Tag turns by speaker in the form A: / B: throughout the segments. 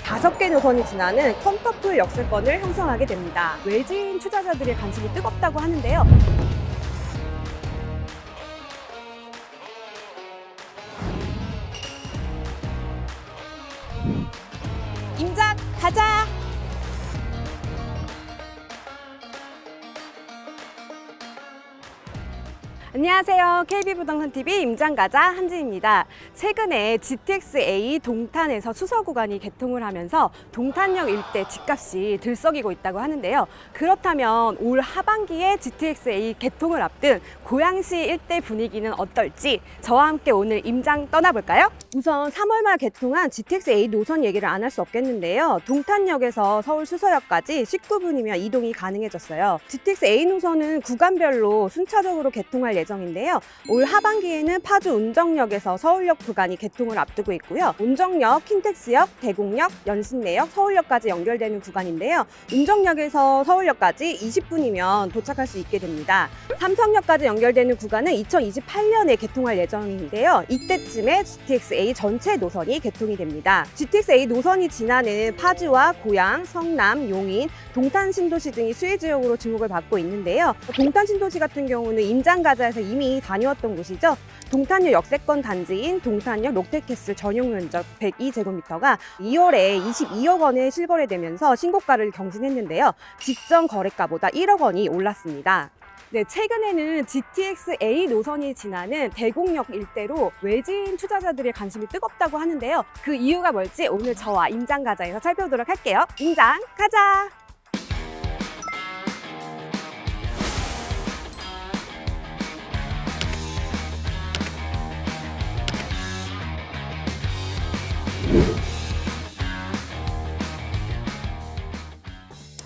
A: 5개 노선이 지나는 컴터풀 역세권을 형성하게 됩니다. 외지인 투자자들의 관심이 뜨겁다고 하는데요. 임장 가자! 안녕하세요. KB부동산TV 임장가자 한지입니다. 최근에 GTX-A 동탄에서 수서 구간이 개통을 하면서 동탄역 일대 집값이 들썩이고 있다고 하는데요. 그렇다면 올 하반기에 GTX-A 개통을 앞둔 고양시 일대 분위기는 어떨지 저와 함께 오늘 임장 떠나볼까요? 우선 3월 말 개통한 GTX-A 노선 얘기를 안 할 수 없겠는데요. 동탄역에서 서울 수서역까지 19분이면 이동이 가능해졌어요. GTX-A 노선은 구간별로 순차적으로 개통할 예정인데요. 올 하반기에는 파주 운정역에서 서울역 구간이 개통을 앞두고 있고요. 운정역, 킨텍스역, 대곡역, 연신내역, 서울역까지 연결되는 구간인데요. 운정역에서 서울역까지 20분이면 도착할 수 있게 됩니다. 삼성역까지 연결되는 구간은 2028년에 개통할 예정인데요. 이때쯤에 GTX-A 전체 노선이 개통이 됩니다. GTX-A 노선이 지나는 파주와 고양, 성남, 용인, 동탄 신도시 등이 수혜 지역으로 주목을 받고 있는데요. 동탄 신도시 같은 경우는 임장가자에서 이미 다녀왔던 곳이죠. 동탄역 역세권 단지인 동탄역 롯데캐슬 전용 면적 102제곱미터가 2월에 22억 원에 실거래되면서 신고가를 경신했는데요. 직전 거래가보다 1억 원이 올랐습니다. 네, 최근에는 GTX-A 노선이 지나는 대곡역 일대로 외지인 투자자들의 관심이 뜨겁다고 하는데요. 그 이유가 뭘지 오늘 저와 임장가자에서 살펴보도록 할게요. 임장 가자!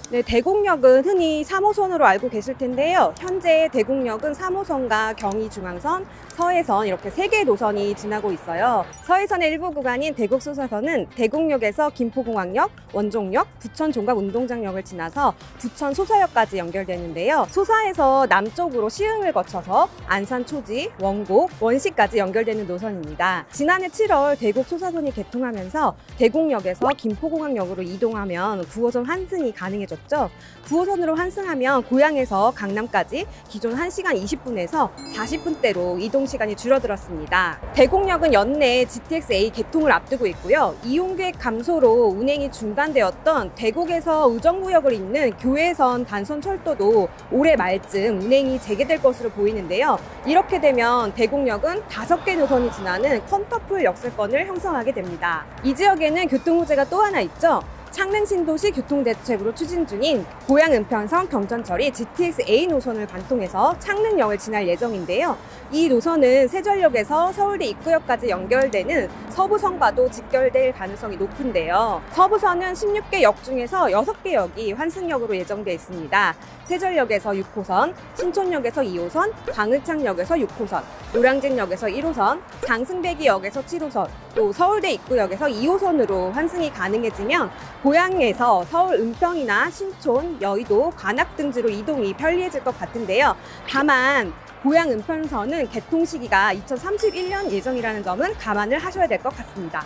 A: 네, 대곡역은 흔히 3호선으로 알고 계실 텐데요. 현재 대곡역은 3호선과 경의중앙선, 서해선 이렇게 3개의 노선이 지나고 있어요. 서해선의 일부 구간인 대곡소사선은 대곡역에서 김포공항역, 원종역, 부천 종각운동장역을 지나서 부천 소사역까지 연결되는데요. 소사에서 남쪽으로 시흥을 거쳐서 안산 초지, 원곡, 원시까지 연결되는 노선입니다. 지난해 7월 대곡소사선이 개통하면서 대곡역에서 김포공항역으로 이동하면 9호선 환승이 가능해졌죠. 9호선으로 환승하면 고양에서 강남까지 기존 1시간 20분에서 40분대로 이동 시간이 줄어들었습니다. 대곡역은 연내 GTX-A 개통을 앞두고 있고요. 이용객 감소로 운행이 중단되었던 대곡에서 의정부역을 잇는 교외선 단선 철도도 올해 말쯤 운행이 재개될 것으로 보이는데요. 이렇게 되면 대곡역은 5개 노선이 지나는 컴터풀 역세권을 형성하게 됩니다. 이 지역에는 교통호재가 또 하나 있죠. 창릉신도시 교통대책으로 추진 중인 고양-은평선 경전철이 GTX-A 노선을 관통해서 창릉역을 지날 예정인데요. 이 노선은 세전역에서 서울대 입구역까지 연결되는 서부선과도 직결될 가능성이 높은데요. 서부선은 16개 역 중에서 6개 역이 환승역으로 예정돼 있습니다. 세전역에서 6호선, 신촌역에서 2호선, 광흥창역에서 6호선, 노량진역에서 1호선, 장승대기역에서 7호선, 또 서울대 입구역에서 2호선으로 환승이 가능해지면 고양에서 서울 은평이나 신촌, 여의도, 관악 등지로 이동이 편리해질 것 같은데요. 다만 고양 은평선은 개통 시기가 2031년 예정이라는 점은 감안을 하셔야 될 것 같습니다.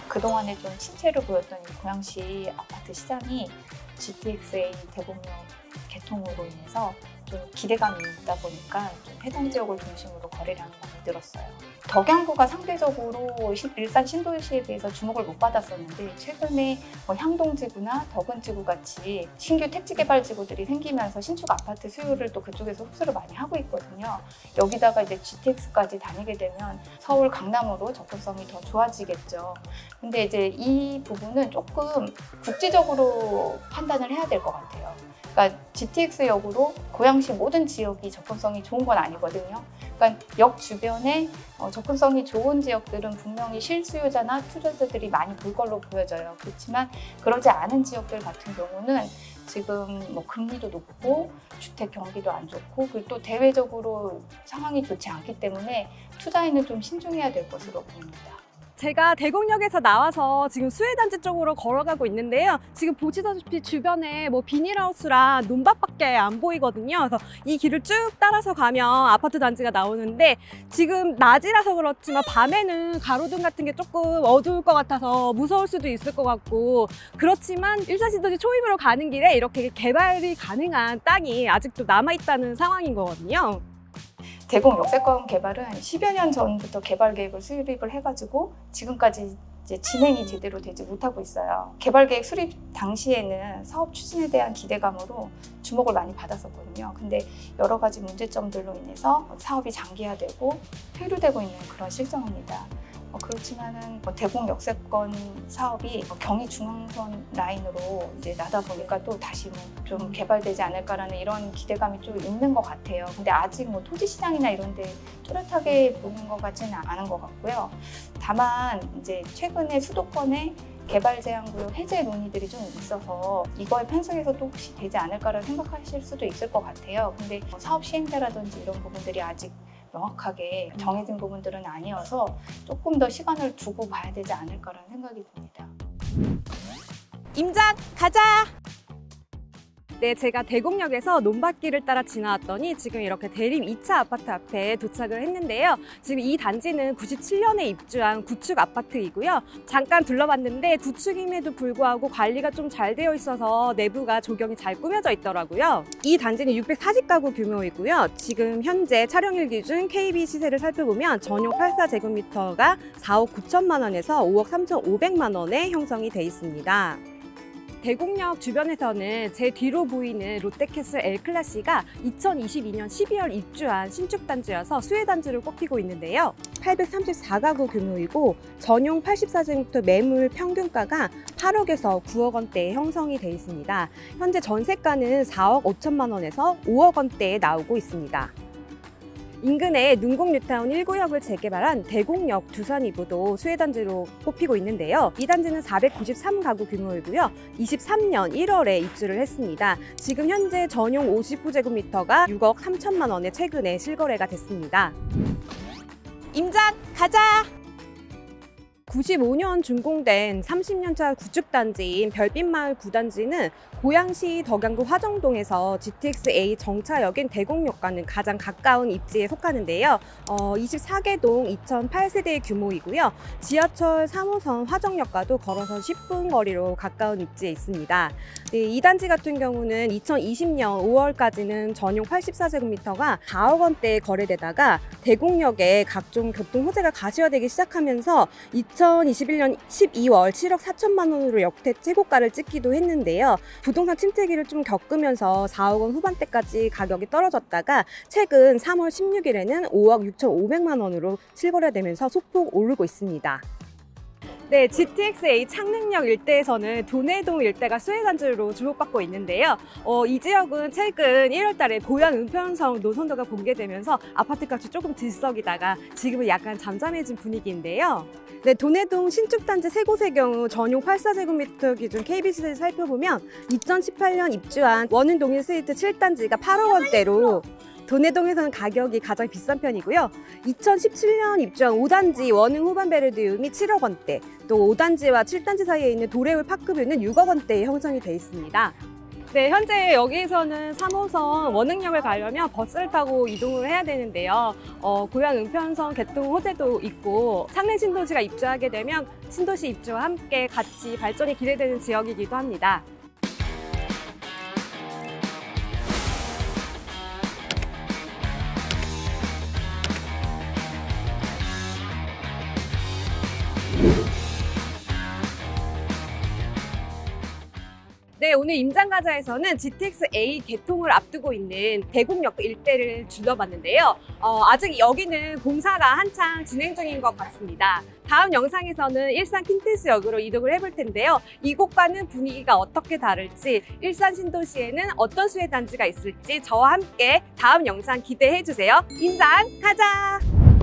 B: 그동안에 좀 침체를 보였던 이 고양시 아파트 시장이 GTX-A 대곡역 개통으로 인해서 좀 기대감이 있다 보니까 좀 해당 지역을 중심으로 거래량이 많이 늘었어요. 덕양구가 상대적으로 일산 신도시에 비해서 주목을 못 받았었는데 최근에 향동지구나 덕은지구 같이 신규 택지개발지구들이 생기면서 신축 아파트 수요를 또 그쪽에서 흡수를 많이 하고 있거든요. 여기다가 이제 GTX까지 다니게 되면 서울 강남으로 접근성이 더 좋아지겠죠. 근데 이제 이 부분은 조금 국지적으로 판단을 해야 될 것 같아요. 그러니까 GTX역으로 고양시 모든 지역이 접근성이 좋은 건 아니거든요. 그러니까 역 주변에 접근성이 좋은 지역들은 분명히 실수요자나 투자자들이 많이 볼 걸로 보여져요. 그렇지만 그러지 않은 지역들 같은 경우는 지금 금리도 높고 주택 경기도 안 좋고 그리고 또 대외적으로 상황이 좋지 않기 때문에 투자에는 좀 신중해야 될 것으로 보입니다.
A: 제가 대곡역에서 나와서 지금 수혜단지 쪽으로 걸어가고 있는데요. 지금 보시다시피 주변에 뭐 비닐하우스랑 논밭밖에 안 보이거든요. 그래서 이 길을 쭉 따라서 가면 아파트 단지가 나오는데 지금 낮이라서 그렇지만 밤에는 가로등 같은 게 조금 어두울 것 같아서 무서울 수도 있을 것 같고, 그렇지만 일산신도시 초입으로 가는 길에 이렇게 개발이 가능한 땅이 아직도 남아있다는 상황인 거거든요.
B: 대곡 역세권 개발은 10여 년 전부터 개발 계획을 수립을 해가지고 지금까지 이제 진행이 제대로 되지 못하고 있어요. 개발 계획 수립 당시에는 사업 추진에 대한 기대감으로 주목을 많이 받았었거든요. 근데 여러 가지 문제점들로 인해서 사업이 장기화되고 폐류되고 있는 그런 실정입니다. 그렇지만은 대곡 역세권 사업이 경의 중앙선 라인으로 이제 나다 보니까 또 다시 좀 개발되지 않을까라는 이런 기대감이 좀 있는 것 같아요. 근데 아직 토지 시장이나 이런 데 뚜렷하게 보이는 것 같지는 않은 것 같고요. 다만 이제 최근에 수도권에 개발 제한 구역 해제 논의들이 좀 있어서 이거에 편성해서 또 혹시 되지 않을까라는 생각하실 수도 있을 것 같아요. 근데 사업 시행자라든지 이런 부분들이 아직 명확하게 정해진 부분들은 아니어서 조금 더 시간을 두고 봐야 되지 않을까라는 생각이 듭니다.
A: 임장 가자! 네, 제가 대곡역에서 논밭길을 따라 지나왔더니 지금 이렇게 대림 2차 아파트 앞에 도착을 했는데요. 지금 이 단지는 97년에 입주한 구축 아파트이고요. 잠깐 둘러봤는데 구축임에도 불구하고 관리가 좀 잘 되어 있어서 내부가 조경이 잘 꾸며져 있더라고요. 이 단지는 640가구 규모이고요. 지금 현재 촬영일 기준 KB 시세를 살펴보면 전용 84제곱미터가 4억 9천만 원에서 5억 3,500만 원에 형성이 돼 있습니다. 대곡역 주변에서는 제 뒤로 보이는 롯데캐슬 L클래시가 2022년 12월 입주한 신축단지여서 수혜단지로 꼽히고 있는데요. 834가구 규모이고 전용 84제곱미터 매물 평균가가 8억에서 9억 원대에 형성이 돼 있습니다. 현재 전세가는 4억 5천만 원에서 5억 원대에 나오고 있습니다. 인근에 눈곡뉴타운 1구역을 재개발한 대곡역 두산 2부도 수혜단지로 꼽히고 있는데요. 이 단지는 493가구 규모이고요. 23년 1월에 입주를 했습니다. 지금 현재 전용 59제곱미터가 6억 3천만 원에 최근에 실거래가 됐습니다. 임장 가자! 95년 준공된 30년차 구축단지인 별빛마을 9단지는 고양시 덕양구 화정동에서 GTX-A 정차역인 대곡역과는 가장 가까운 입지에 속하는데요. 24개동 2008세대 규모이고요. 지하철 3호선 화정역과도 걸어서 10분 거리로 가까운 입지에 있습니다. 네, 이 단지 같은 경우는 2020년 5월까지는 전용 84제곱미터가 4억 원대에 거래되다가 대곡역에 각종 교통 호재가 가시화되기 시작하면서 2021년 12월 7억 4천만 원으로 역대 최고가를 찍기도 했는데요. 부동산 침체기를 좀 겪으면서 4억 원 후반대까지 가격이 떨어졌다가 최근 3월 16일에는 5억 6,500만 원으로 실거래되면서 소폭 오르고 있습니다. 네, GTX-A 창릉역 일대에서는 도내동 일대가 수혜단지로 주목받고 있는데요. 이 지역은 최근 1월 달에 고양 은평선 노선도가 공개되면서 아파트값이 조금 들썩이다가 지금은 약간 잠잠해진 분위기인데요. 네, 도내동 신축단지 세 곳의 경우 전용 84제곱미터 기준 KBC를 살펴보면 2018년 입주한 원흥동일 스위트 7단지가 8억 원대로 도내동에서는 가격이 가장 비싼 편이고요. 2017년 입주한 5단지 원흥 후반베르디움이 7억 원대, 또 5단지와 7단지 사이에 있는 도레울 파크뷰는 6억 원대에 형성이 되어 있습니다. 네, 현재 여기에서는 3호선 원흥역을 가려면 버스를 타고 이동을 해야 되는데요. 고양 은평선 개통 호재도 있고 창릉 신도시가 입주하게 되면 신도시 입주와 함께 같이 발전이 기대되는 지역이기도 합니다. 네, 오늘 임장가자에서는 GTX-A 개통을 앞두고 있는 대곡역 일대를 둘러봤는데요. 아직 여기는 공사가 한창 진행 중인 것 같습니다. 다음 영상에서는 일산 퀸테스역으로 이동을 해볼 텐데요. 이곳과는 분위기가 어떻게 다를지, 일산 신도시에는 어떤 수혜단지가 있을지 저와 함께 다음 영상 기대해주세요. 임장 가자!